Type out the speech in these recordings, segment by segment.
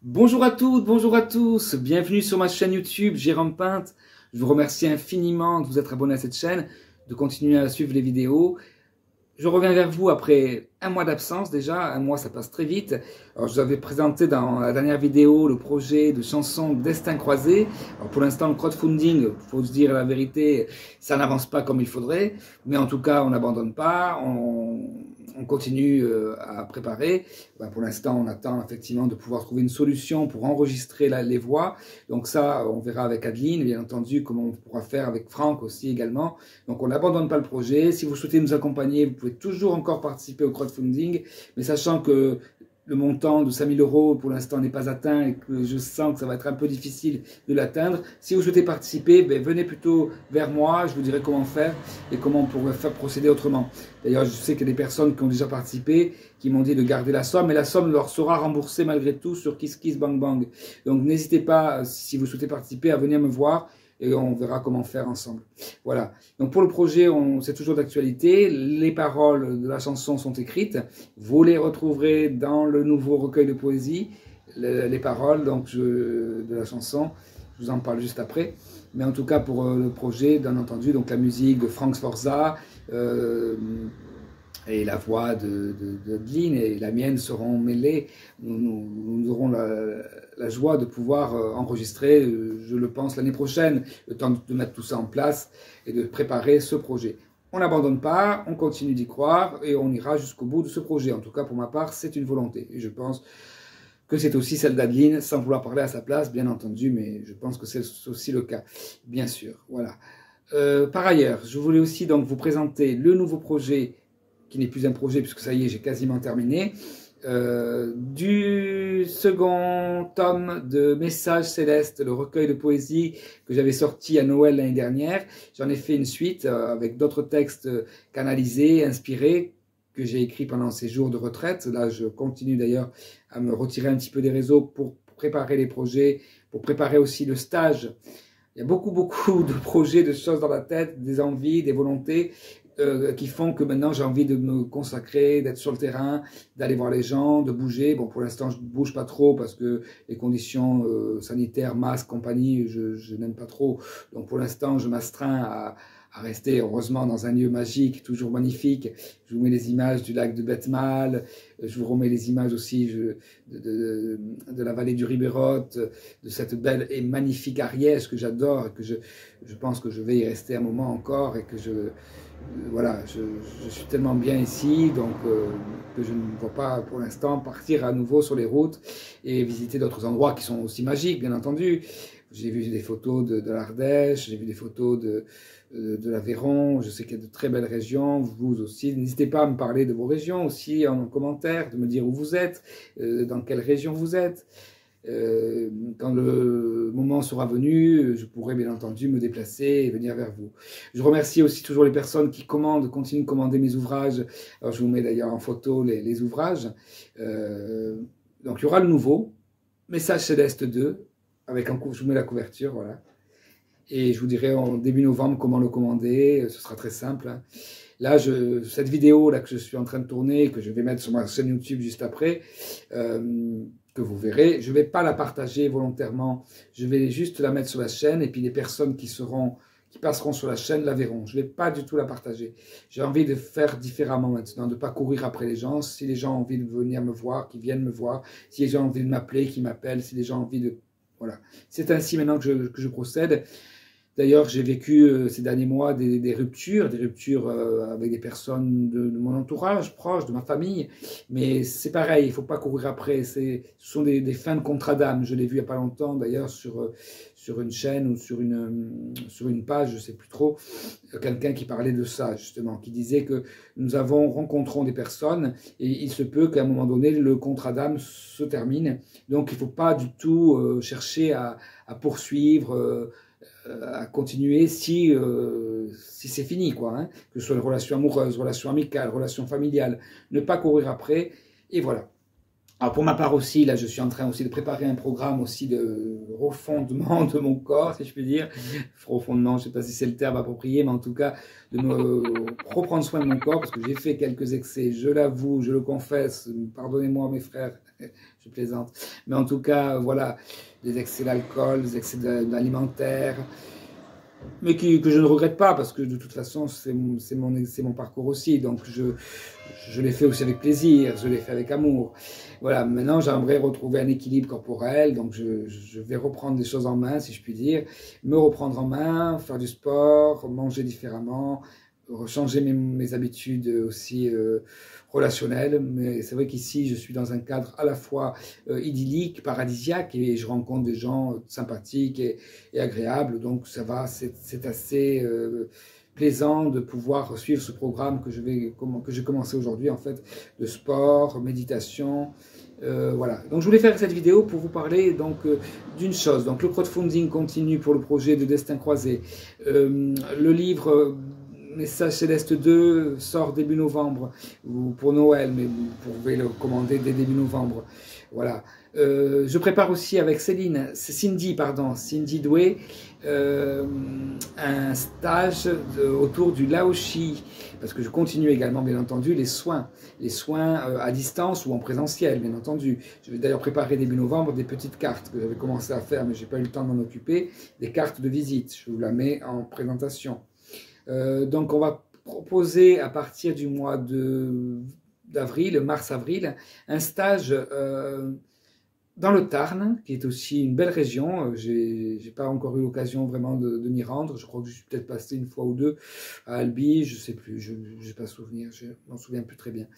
Bonjour à toutes, bonjour à tous, bienvenue sur ma chaîne YouTube Jérôme Pinte. Je vous remercie infiniment de vous être abonné à cette chaîne, de continuer à suivre les vidéos. Je reviens vers vous après un mois d'absence déjà, un mois ça passe très vite. Alors je vous avais présenté dans la dernière vidéo le projet de chanson Destin croisé. Alors pour l'instant le crowdfunding, faut se dire la vérité, ça n'avance pas comme il faudrait, mais en tout cas on n'abandonne pas, on continue à préparer. Pour l'instant on attend effectivement de pouvoir trouver une solution pour enregistrer les voix. Donc ça on verra avec Adeline bien entendu comment on pourra faire avec Franck aussi également. Donc on n'abandonne pas le projet. Si vous souhaitez nous accompagner, vous pouvez toujours encore participer au crowdfunding, mais sachant que le montant de 5 000 € pour l'instant n'est pas atteint et que je sens que ça va être un peu difficile de l'atteindre. Si vous souhaitez participer, venez plutôt vers moi, je vous dirai comment faire et comment on pourrait faire procéder autrement. D'ailleurs, je sais qu'il y a des personnes qui ont déjà participé, qui m'ont dit de garder la somme, et la somme leur sera remboursée malgré tout sur KissKissBankBank. Donc n'hésitez pas, si vous souhaitez participer, à venir me voir et on verra comment faire ensemble. Voilà. Donc pour le projet, c'est toujours d'actualité. Les paroles de la chanson sont écrites. Vous les retrouverez dans le nouveau recueil de poésie. Les paroles de la chanson, je vous en parle juste après. Mais en tout cas pour le projet, bien entendu, donc la musique de Frank Sforza, et la voix d'Adeline et la mienne seront mêlées. Nous aurons la joie de pouvoir enregistrer, je le pense, l'année prochaine, le temps de mettre tout ça en place et de préparer ce projet. On n'abandonne pas, on continue d'y croire et on ira jusqu'au bout de ce projet. En tout cas, pour ma part, c'est une volonté. Et je pense que c'est aussi celle d'Adeline, sans vouloir parler à sa place, bien entendu, mais je pense que c'est aussi le cas, bien sûr. Voilà. Par ailleurs, je voulais aussi donc vous présenter le nouveau projet qui n'est plus un projet puisque ça y est, j'ai quasiment terminé, du second tome de Messages Célestes, le recueil de poésie que j'avais sorti à Noël l'année dernière. J'en ai fait une suite avec d'autres textes canalisés, inspirés, que j'ai écrits pendant ces jours de retraite. Là, je continue d'ailleurs à me retirer un petit peu des réseaux pour préparer les projets, pour préparer aussi le stage. Il y a beaucoup de projets, de choses dans la tête, des envies, des volontés, qui font que maintenant j'ai envie de me consacrer, d'être sur le terrain, d'aller voir les gens, de bouger. Bon, pour l'instant, je ne bouge pas trop parce que les conditions sanitaires, masques, compagnie, je n'aime pas trop. Donc pour l'instant, je m'astreins à rester heureusement dans un lieu magique, toujours magnifique. Je vous mets les images du lac de Betmal, je vous remets les images aussi de la vallée du Ribérote, de cette belle et magnifique Ariège que j'adore et que je pense que je vais y rester un moment encore et que voilà, je suis tellement bien ici, donc que je ne vois pas pour l'instant partir à nouveau sur les routes et visiter d'autres endroits qui sont aussi magiques, bien entendu. J'ai vu des photos de l'Ardèche, j'ai vu des photos de l'Aveyron, je sais qu'il y a de très belles régions, vous aussi. N'hésitez pas à me parler de vos régions aussi en commentaire, de me dire où vous êtes, dans quelle région vous êtes. Quand le moment sera venu, je pourrai bien entendu me déplacer et venir vers vous. Je remercie aussi toujours les personnes qui continuent de commander mes ouvrages. Alors je vous mets d'ailleurs en photo les ouvrages. Donc il y aura le nouveau, Message Céleste 2, je vous mets la couverture, voilà. Et je vous dirai en début novembre comment le commander, ce sera très simple. Hein. Là, cette vidéo là que je suis en train de tourner, que je vais mettre sur ma chaîne YouTube juste après, que vous verrez, je ne vais pas la partager volontairement, je vais juste la mettre sur la chaîne et puis les personnes qui passeront sur la chaîne la verront. Je ne vais pas du tout la partager. J'ai envie de faire différemment maintenant, de ne pas courir après les gens. Si les gens ont envie de venir me voir, qu'ils viennent me voir. Si les gens ont envie de m'appeler, qu'ils m'appellent. Si les gens ont envie de... Voilà. C'est ainsi maintenant que je procède. D'ailleurs, j'ai vécu ces derniers mois des ruptures avec des personnes de mon entourage proche, de ma famille. Mais c'est pareil, il ne faut pas courir après. Ce sont des fins de contrat d'âme. Je l'ai vu il n'y a pas longtemps, d'ailleurs, sur une chaîne ou sur une page, je ne sais plus trop, quelqu'un qui parlait de ça, justement, qui disait que nous rencontrons des personnes et il se peut qu'à un moment donné, le contrat d'âme se termine. Donc, il ne faut pas du tout chercher à poursuivre... à continuer si c'est fini, quoi, hein, que ce soit une relation amoureuse, relation amicale, relation familiale, ne pas courir après, et voilà. Alors pour ma part aussi, là je suis en train aussi de préparer un programme aussi de refondement de mon corps, si je puis dire, refondement, je ne sais pas si c'est le terme approprié, mais en tout cas de me reprendre soin de mon corps, parce que j'ai fait quelques excès, je l'avoue, je le confesse, pardonnez-moi mes frères, je plaisante. Mais en tout cas, voilà, des excès d'alcool, des excès alimentaires, mais que je ne regrette pas, parce que de toute façon, c'est mon parcours aussi, donc je l'ai fait aussi avec plaisir, je l'ai fait avec amour. Voilà, maintenant j'aimerais retrouver un équilibre corporel, donc je vais reprendre les choses en main, si je puis dire, me reprendre en main, faire du sport, manger différemment, changer mes habitudes aussi relationnelles. Mais c'est vrai qu'ici, je suis dans un cadre à la fois idyllique, paradisiaque, et je rencontre des gens sympathiques et agréables, donc ça va, c'est assez plaisant de pouvoir suivre ce programme que j'ai commencé aujourd'hui, en fait, de sport, méditation. Voilà, donc je voulais faire cette vidéo pour vous parler donc d'une chose. Donc le crowdfunding continue pour le projet de Destin Croisé. Le livre Message Céleste 2 sort début novembre, ou pour Noël, mais vous pouvez le commander dès début novembre. Voilà. Je prépare aussi avec Cindy Doué, un stage autour du Laoshi, parce que je continue également, bien entendu, les soins à distance ou en présentiel, bien entendu. Je vais d'ailleurs préparer début novembre des petites cartes que j'avais commencé à faire, mais j'ai pas eu le temps de m'en occuper, des cartes de visite. Je vous la mets en présentation. Donc on va proposer à partir du mois d'avril, mars-avril, un stage dans le Tarn, qui est aussi une belle région. J'ai pas encore eu l'occasion vraiment de m'y rendre. Je crois que je suis peut-être passé une fois ou deux à Albi, je sais plus, je n'ai pas souvenir, je m'en souviens plus très bien.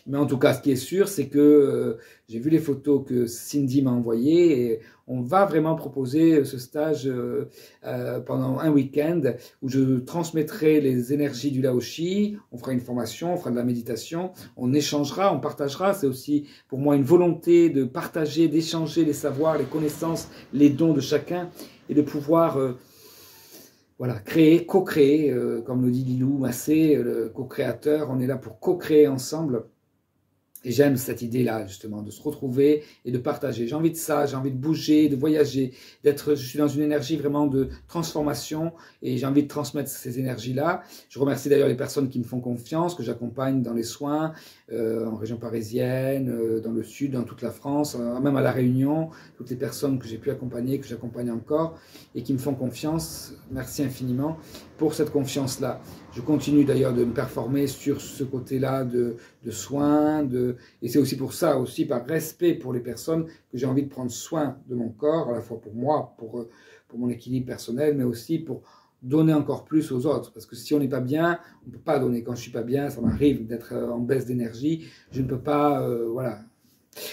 Mais en tout cas, ce qui est sûr, c'est que j'ai vu les photos que Cindy m'a envoyées, et on va vraiment proposer ce stage pendant un week-end où je transmettrai les énergies du Laoshi, on fera une formation, on fera de la méditation, on échangera, on partagera. C'est aussi pour moi une volonté de partager, d'échanger les savoirs, les connaissances, les dons de chacun, et de pouvoir voilà, créer, co-créer, comme le dit Lilou Massé, le co-créateur. On est là pour co-créer ensemble. Et j'aime cette idée-là, justement, de se retrouver et de partager. J'ai envie de ça, j'ai envie de bouger, de voyager, je suis dans une énergie vraiment de transformation, et j'ai envie de transmettre ces énergies-là. Je remercie d'ailleurs les personnes qui me font confiance, que j'accompagne dans les soins, en région parisienne, dans le sud, dans toute la France, même à La Réunion, toutes les personnes que j'ai pu accompagner, que j'accompagne encore, et qui me font confiance. Merci infiniment pour cette confiance-là. Je continue d'ailleurs de me performer sur ce côté-là de soins, et c'est aussi pour ça, aussi par respect pour les personnes, que j'ai envie de prendre soin de mon corps, à la fois pour moi, pour mon équilibre personnel, mais aussi pour donner encore plus aux autres. Parce que si on n'est pas bien, on ne peut pas donner. Quand je ne suis pas bien, ça m'arrive d'être en baisse d'énergie, je ne peux pas, voilà.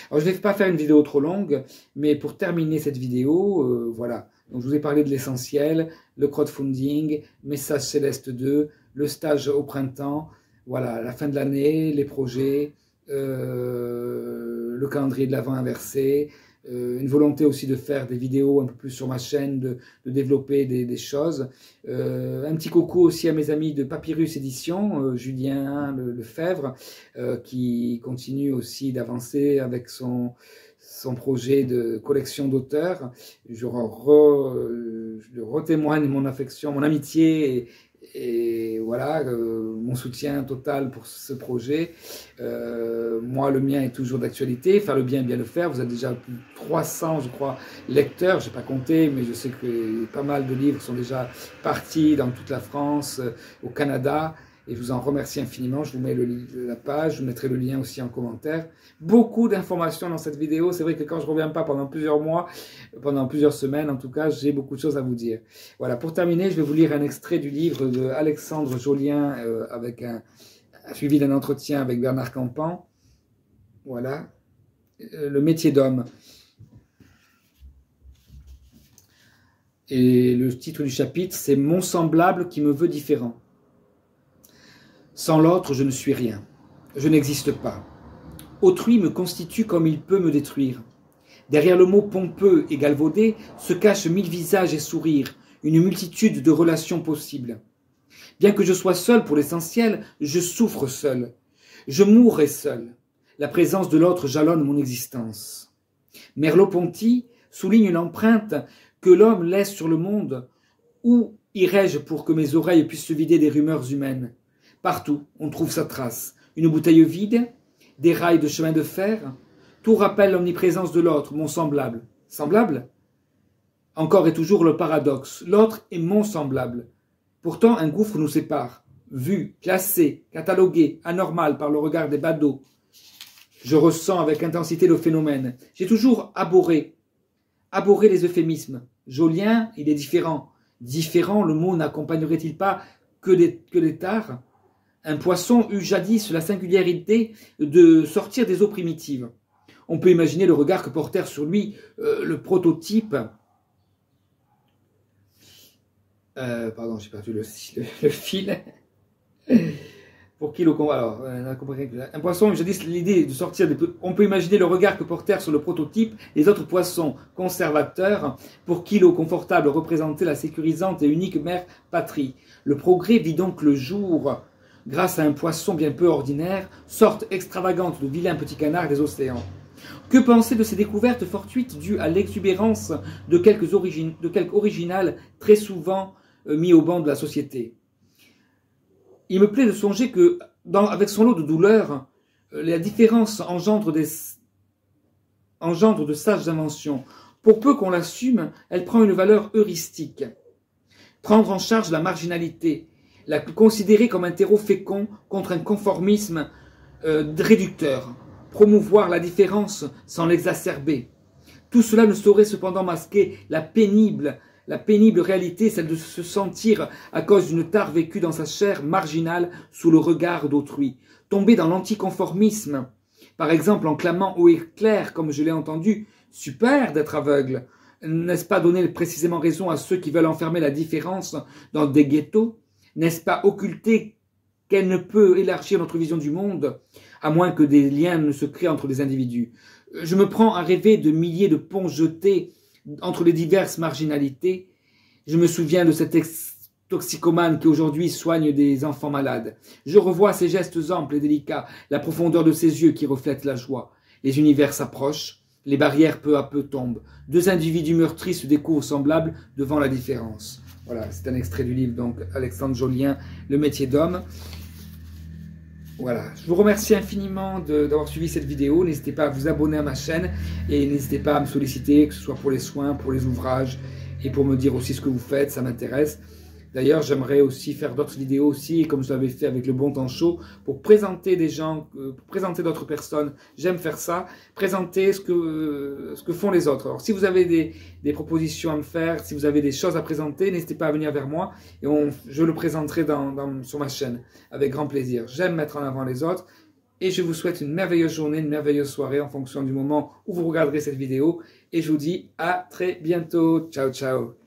Alors je ne vais pas faire une vidéo trop longue, mais pour terminer cette vidéo, voilà. Donc je vous ai parlé de l'essentiel, le crowdfunding, Message Céleste 2, le stage au printemps, voilà, la fin de l'année, les projets, le calendrier de l'Avent inversé, une volonté aussi de faire des vidéos un peu plus sur ma chaîne, de développer des choses. Un petit coucou aussi à mes amis de Papyrus Édition, Julien Lefebvre, qui continue aussi d'avancer avec son projet de collection d'auteurs. Je retémoigne mon affection, mon amitié, et voilà, mon soutien total pour ce projet. Moi, le mien est toujours d'actualité. Faire le bien, bien le faire. Vous êtes déjà plus de 300, je crois, lecteurs. Je n'ai pas compté, mais je sais que pas mal de livres sont déjà partis dans toute la France, au Canada. Et je vous en remercie infiniment. Je vous mets la page, je vous mettrai le lien aussi en commentaire. Beaucoup d'informations dans cette vidéo. C'est vrai que quand je ne reviens pas pendant plusieurs mois, pendant plusieurs semaines, en tout cas, j'ai beaucoup de choses à vous dire. Voilà, pour terminer, je vais vous lire un extrait du livre de Alexandre Jolien, suivi d'un entretien avec Bernard Campan. Voilà, le métier d'homme. Et le titre du chapitre, c'est « Mon semblable qui me veut différent ». Sans l'autre, je ne suis rien. Je n'existe pas. Autrui me constitue comme il peut me détruire. Derrière le mot pompeux et galvaudé se cachent 1000 visages et sourires, une multitude de relations possibles. Bien que je sois seul pour l'essentiel, je souffre seul. Je mourrai seul. La présence de l'autre jalonne mon existence. Merleau-Ponty souligne l'empreinte que l'homme laisse sur le monde. Où irai-je pour que mes oreilles puissent se vider des rumeurs humaines ? Partout, on trouve sa trace. Une bouteille vide, des rails de chemin de fer, Tout rappelle l'omniprésence de l'autre, mon semblable. Semblable? Encore et toujours le paradoxe. L'autre est mon semblable. Pourtant, un gouffre nous sépare. Vu, classé, catalogué, anormal par le regard des badauds. Je ressens avec intensité le phénomène. J'ai toujours abhorré les euphémismes. Jolien, il est différent. Différent, le mot n'accompagnerait-il pas que des tares? Un poisson eut jadis la singularité de sortir des eaux primitives. On peut imaginer le regard que portèrent sur lui le prototype. Pardon, j'ai perdu le fil. Pour qui alors, un poisson, jadis l'idée de sortir, on peut imaginer le regard que portèrent sur le prototype les autres poissons conservateurs, pour qui l'eau confortable représentait la sécurisante et unique mère patrie. Le progrès vit donc le jour, grâce à un poisson bien peu ordinaire, sorte extravagante de vilains petits canards des océans. Que penser de ces découvertes fortuites dues à l'exubérance de quelques original très souvent mis au banc de la société? Il me plaît de songer que, avec son lot de douleurs, la différence engendre de sages inventions. Pour peu qu'on l'assume, elle prend une valeur heuristique. Prendre en charge la marginalité, la considérer comme un terreau fécond contre un conformisme réducteur. Promouvoir la différence sans l'exacerber. Tout cela ne saurait cependant masquer la pénible réalité, celle de se sentir, à cause d'une tare vécue dans sa chair marginale, sous le regard d'autrui. Tomber dans l'anticonformisme, par exemple en clamant haut et clair, comme je l'ai entendu, « Super d'être aveugle !» N'est-ce pas donner précisément raison à ceux qui veulent enfermer la différence dans des ghettos? N'est-ce pas occulter qu'elle ne peut élargir notre vision du monde, à moins que des liens ne se créent entre les individus? Je me prends à rêver de milliers de ponts jetés entre les diverses marginalités. Je me souviens de cet toxicomane qui aujourd'hui soigne des enfants malades. Je revois ses gestes amples et délicats, la profondeur de ses yeux qui reflètent la joie. Les univers s'approchent, les barrières peu à peu tombent. Deux individus meurtris se découvrent semblables devant la différence. Voilà, c'est un extrait du livre, donc, Alexandre Jolien, Le métier d'homme. Voilà, je vous remercie infiniment d'avoir suivi cette vidéo. N'hésitez pas à vous abonner à ma chaîne et n'hésitez pas à me solliciter, que ce soit pour les soins, pour les ouvrages et pour me dire aussi ce que vous faites, ça m'intéresse. D'ailleurs, j'aimerais aussi faire d'autres vidéos aussi, comme je l'avais fait avec le Bon Temps Chaud, pour présenter des gens, pour présenter d'autres personnes. J'aime faire ça, présenter ce que font les autres. Alors, si vous avez des propositions à me faire, si vous avez des choses à présenter, n'hésitez pas à venir vers moi et je le présenterai sur ma chaîne avec grand plaisir. J'aime mettre en avant les autres et je vous souhaite une merveilleuse journée, une merveilleuse soirée en fonction du moment où vous regarderez cette vidéo. Et je vous dis à très bientôt. Ciao, ciao.